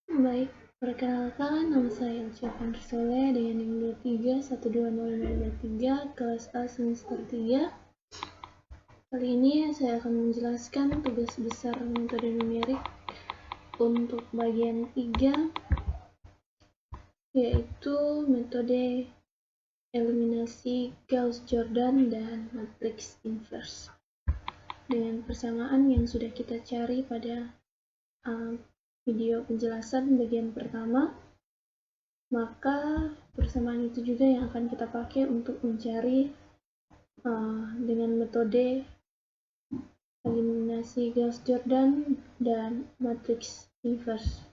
Baik, perkenalkan nama saya Elciafan Soleh dengan NIM 23120023 kelas A semester 3. Kali ini saya akan menjelaskan tugas besar metode numerik untuk bagian 3, yaitu metode eliminasi Gauss-Jordan dan matriks inverse dengan persamaan yang sudah kita cari pada video penjelasan bagian pertama. Maka persamaan itu juga yang akan kita pakai untuk mencari dengan metode eliminasi Gauss-Jordan dan matriks inverse.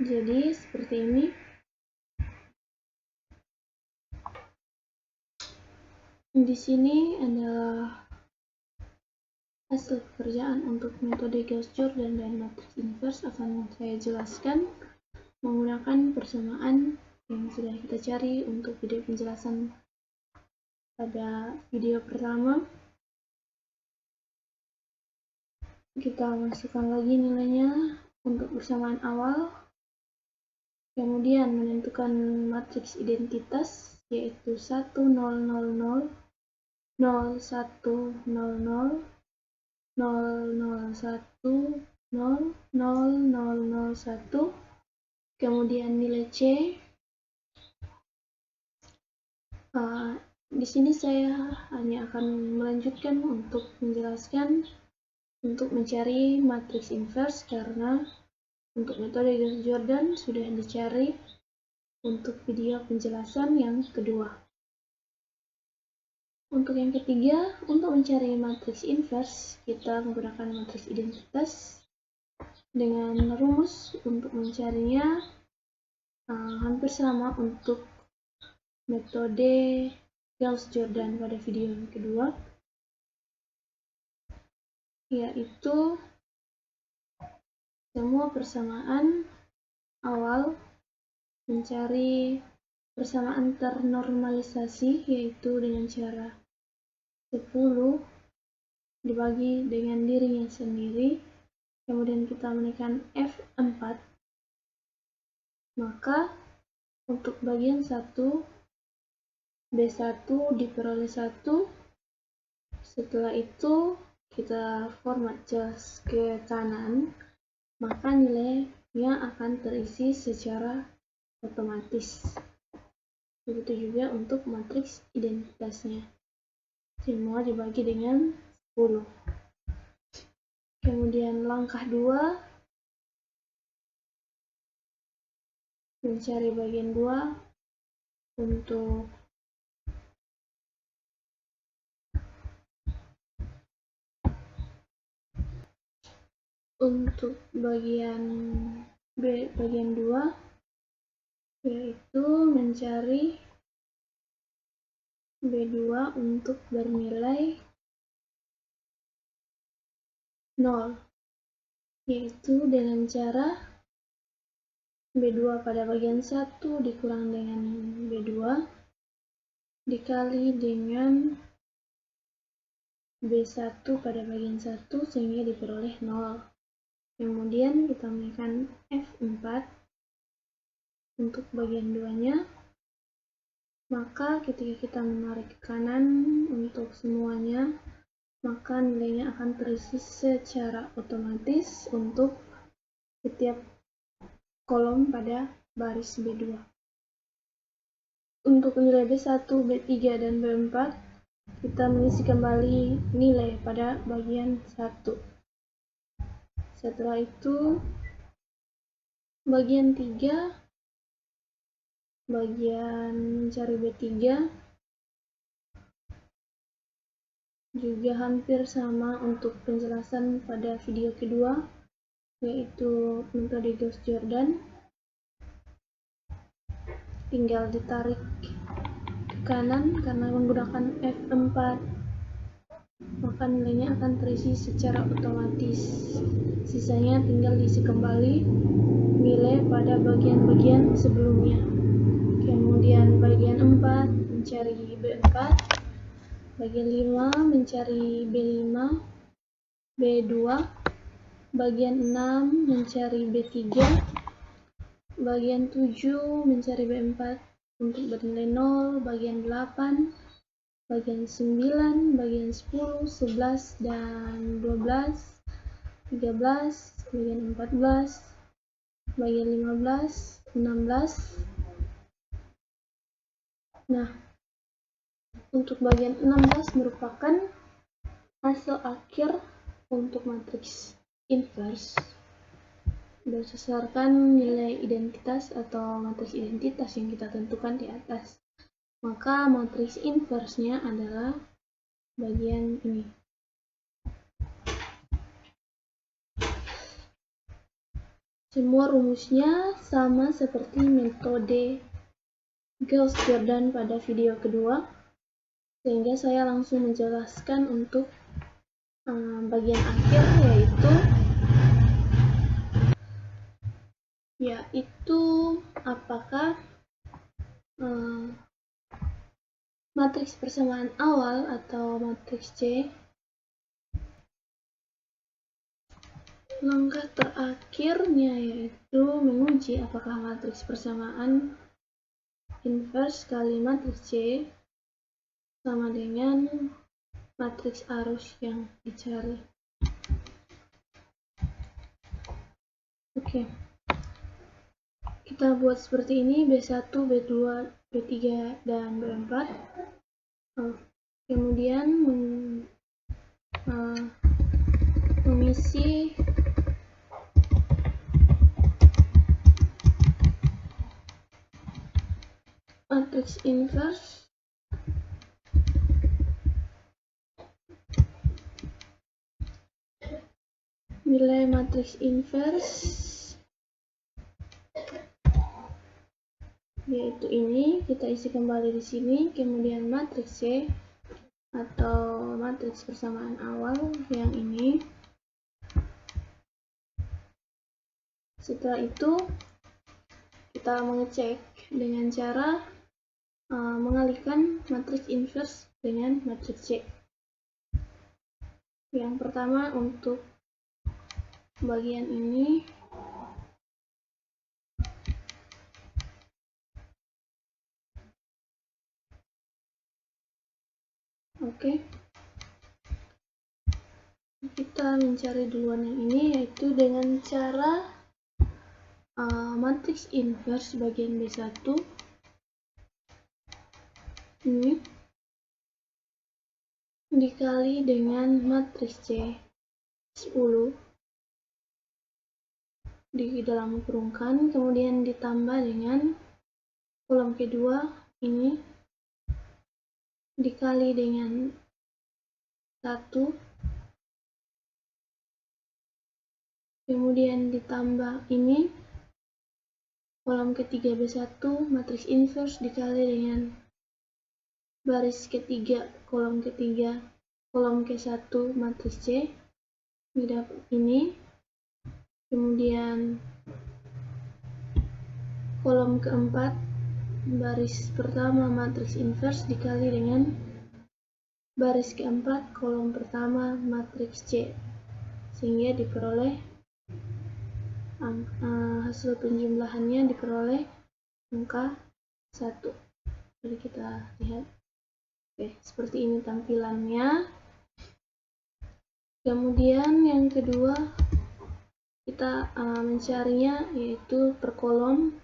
Jadi seperti ini. Di sini adalah hasil pekerjaan untuk metode Gauss-Jordan dan matriks inverse akan saya jelaskan menggunakan persamaan yang sudah kita cari untuk video penjelasan pada video pertama. Kita masukkan lagi nilainya untuk persamaan awal, kemudian menentukan matriks identitas yaitu 1 0 0 0 0 1 0 0 0 0 0 1 0 0 0 0 1, kemudian nilai C. Di sini saya hanya akan melanjutkan untuk menjelaskan untuk mencari matriks inverse karena untuk metode Gauss-Jordan sudah dicari untuk video penjelasan yang kedua. Untuk yang ketiga, untuk mencari matriks inverse, kita menggunakan matriks identitas dengan rumus untuk mencarinya hampir sama untuk metode Gauss-Jordan pada video yang kedua, yaitu semua persamaan awal mencari persamaan ternormalisasi, yaitu dengan cara 10 dibagi dengan dirinya sendiri, kemudian kita menekan F4, maka untuk bagian 1 B1 diperoleh 1. Setelah itu kita format jelas ke kanan, maka nilainya akan terisi secara otomatis. Begitu juga untuk matriks identitasnya, semua dibagi dengan 10. Kemudian langkah 2, mencari bagian 2 untuk bagian B, bagian 2, yaitu mencari B2 untuk bernilai 0, yaitu dengan cara B2 pada bagian 1 dikurang dengan B2 dikali dengan B1 pada bagian 1 sehingga diperoleh 0. Kemudian kita menekan F4 untuk bagian 2-nya, maka ketika kita menarik ke kanan untuk semuanya, maka nilainya akan terisi secara otomatis untuk setiap kolom pada baris B2. Untuk nilai B1, B3, dan B4, kita mengisi kembali nilai pada bagian 1. Setelah itu, bagian 3, bagian mencari B3, juga hampir sama untuk penjelasan pada video kedua, yaitu metode Gauss-Jordan. Tinggal ditarik ke kanan karena menggunakan F4, maka nilainya akan terisi secara otomatis. Sisanya tinggal diisi kembali nilai pada bagian-bagian sebelumnya. Kemudian bagian 4 mencari B4, bagian 5 mencari B5, B2, bagian 6 mencari B3, bagian 7 mencari B4 untuk bernilai 0, bagian 8, bagian 9, bagian 10, 11, dan 12, 13, bagian 14, bagian 15, 16. Nah, untuk bagian 16 merupakan hasil akhir untuk matriks inverse berdasarkan nilai identitas atau matriks identitas yang kita tentukan di atas. Maka matriks inverse-nya adalah bagian ini. Semua rumusnya sama seperti metode Gauss-Jordan pada video kedua, sehingga saya langsung menjelaskan untuk bagian akhir, yaitu apakah matriks persamaan awal atau matriks C. Langkah terakhirnya yaitu menguji apakah matriks persamaan inverse kali matriks C sama dengan matriks arus yang dicari. Oke. Kita buat seperti ini, B1, B2, B3, dan B4. Kemudian mengisi matriks inverse nilai matriks inverse yaitu ini, kita isi kembali di sini. Kemudian matriks C atau matriks persamaan awal yang ini. Setelah itu kita mengecek dengan cara mengalihkan matriks inverse dengan matriks C. Yang pertama untuk bagian ini, oke. Kita mencari duluan yang ini, yaitu dengan cara matriks inverse bagian B1 ini dikali dengan matriks C 10 di dalam kurungkan, kemudian ditambah dengan kolom kedua ini dikali dengan 1, kemudian ditambah ini kolom ketiga B1 matriks inverse dikali dengan baris ketiga kolom ketiga kolom K1 matriks C, didapat ini. Kemudian kolom keempat baris pertama matriks inverse dikali dengan baris keempat kolom pertama matriks C, sehingga diperoleh hasil penjumlahannya diperoleh angka 1. Jadi kita lihat. Oke, seperti ini tampilannya. Kemudian yang kedua kita mencarinya yaitu per kolom.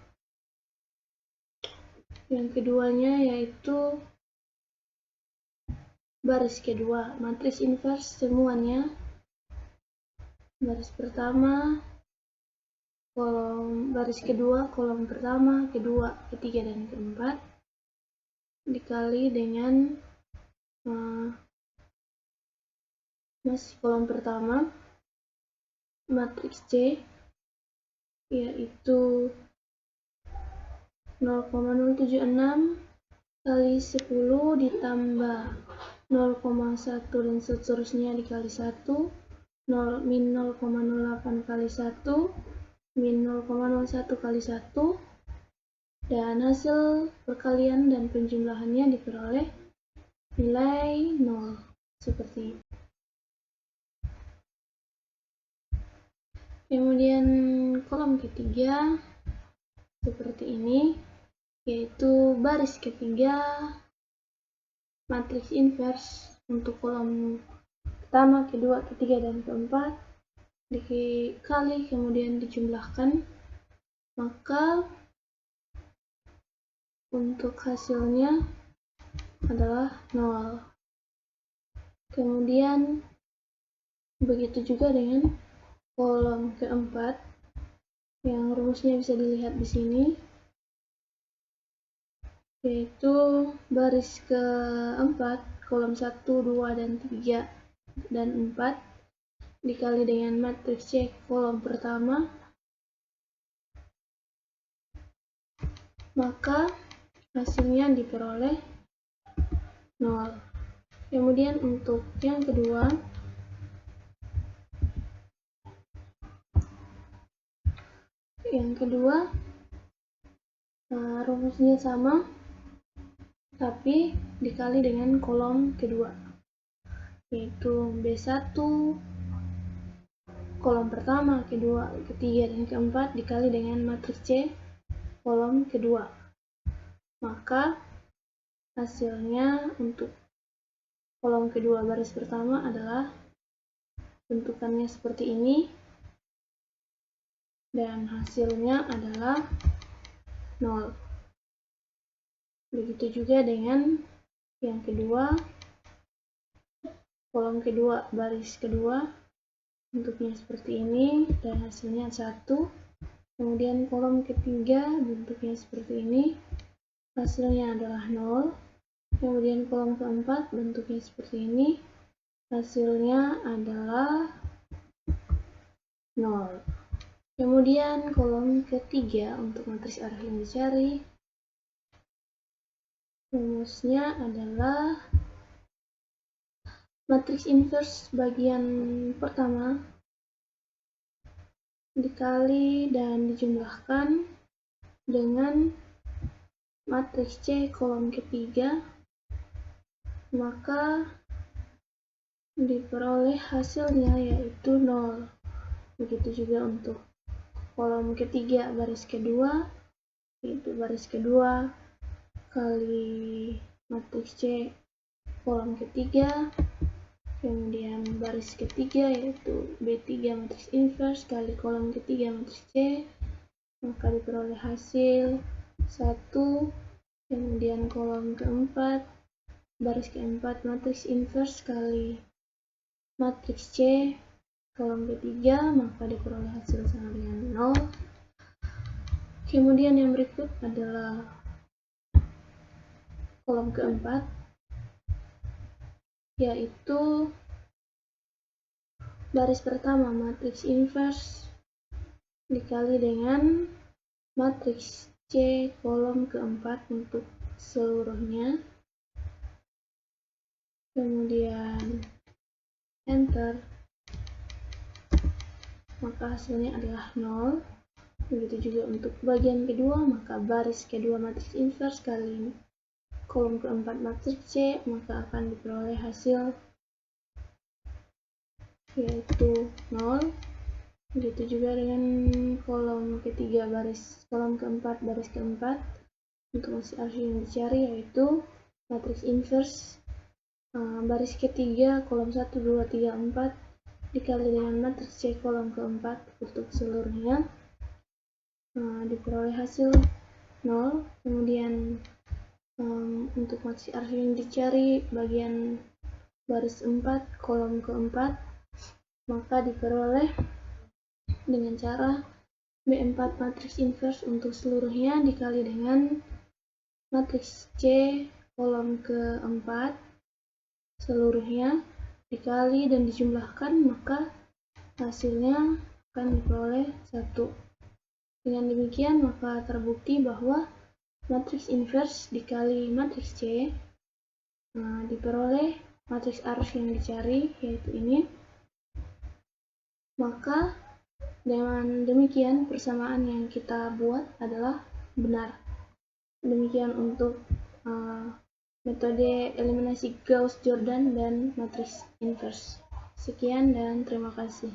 Yang keduanya yaitu baris kedua matriks inverse semuanya. Baris pertama, baris kedua, kolom pertama, kedua, ketiga, dan keempat dikali dengan masih kolom pertama matriks C, yaitu 0,076 kali 10 ditambah 0,1 dan seterusnya dikali 1, min 0,08 kali 1, min 0,01 kali 1, dan hasil perkalian dan penjumlahannya diperoleh nilai 0 seperti ini. Kemudian kolom ketiga seperti ini, yaitu baris ketiga matriks inverse untuk kolom pertama, kedua, ketiga, dan keempat dikali kemudian dijumlahkan, maka untuk hasilnya adalah 0. Kemudian begitu juga dengan kolom keempat yang rumusnya bisa dilihat di sini, yaitu baris keempat kolom 1, 2, dan 3 dan 4 dikali dengan matriks C kolom pertama, maka hasilnya diperoleh 0. Kemudian untuk yang kedua, rumusnya sama, tapi dikali dengan kolom kedua, yaitu B1 kolom pertama, kedua, ketiga, dan keempat dikali dengan matriks C kolom kedua. Maka hasilnya untuk kolom kedua baris pertama adalah bentukannya seperti ini, dan hasilnya adalah 0. Begitu juga dengan yang kedua, kolom kedua baris kedua bentuknya seperti ini dan hasilnya 1. Kemudian kolom ketiga bentuknya seperti ini, hasilnya adalah 0. Kemudian kolom keempat bentuknya seperti ini, hasilnya adalah 0. Kemudian kolom ketiga untuk matriks arah yang dicari, rumusnya adalah matriks inverse bagian pertama dikali dan dijumlahkan dengan matriks C kolom ketiga, maka diperoleh hasilnya yaitu 0. Begitu juga untuk kolom ketiga baris kedua, yaitu baris kedua kali matriks C kolom ketiga, kemudian baris ketiga yaitu B3 matriks inverse kali kolom ketiga matriks C, maka diperoleh hasil 1. Kemudian kolom keempat baris keempat matriks inverse kali matriks C kolom ketiga, maka diperoleh hasil sama dengan 0. Kemudian yang berikut adalah kolom keempat, yaitu baris pertama matriks inverse dikali dengan matriks C kolom keempat untuk seluruhnya, kemudian enter, maka hasilnya adalah 0. Begitu juga untuk bagian kedua, maka baris kedua matriks inverse kali kolom keempat matriks C, maka akan diperoleh hasil yaitu 0. Begitu juga dengan kolom ketiga kolom keempat baris keempat untuk matriks arah yang dicari, yaitu matriks inverse baris ketiga kolom 1, 2, 3, 4 dikali dengan matriks C kolom keempat untuk seluruhnya, diperoleh hasil 0. Kemudian untuk matriks arah yang dicari bagian baris 4 kolom keempat, maka diperoleh dengan cara B4 matriks inverse untuk seluruhnya dikali dengan matriks C kolom keempat seluruhnya dikali dan dijumlahkan, maka hasilnya akan diperoleh 1. Dengan demikian maka terbukti bahwa matriks inverse dikali matriks C diperoleh matriks arus yang dicari, yaitu ini. Maka dengan demikian persamaan yang kita buat adalah benar. Demikian untuk metode eliminasi Gauss-Jordan dan matriks inverse. Sekian dan terima kasih.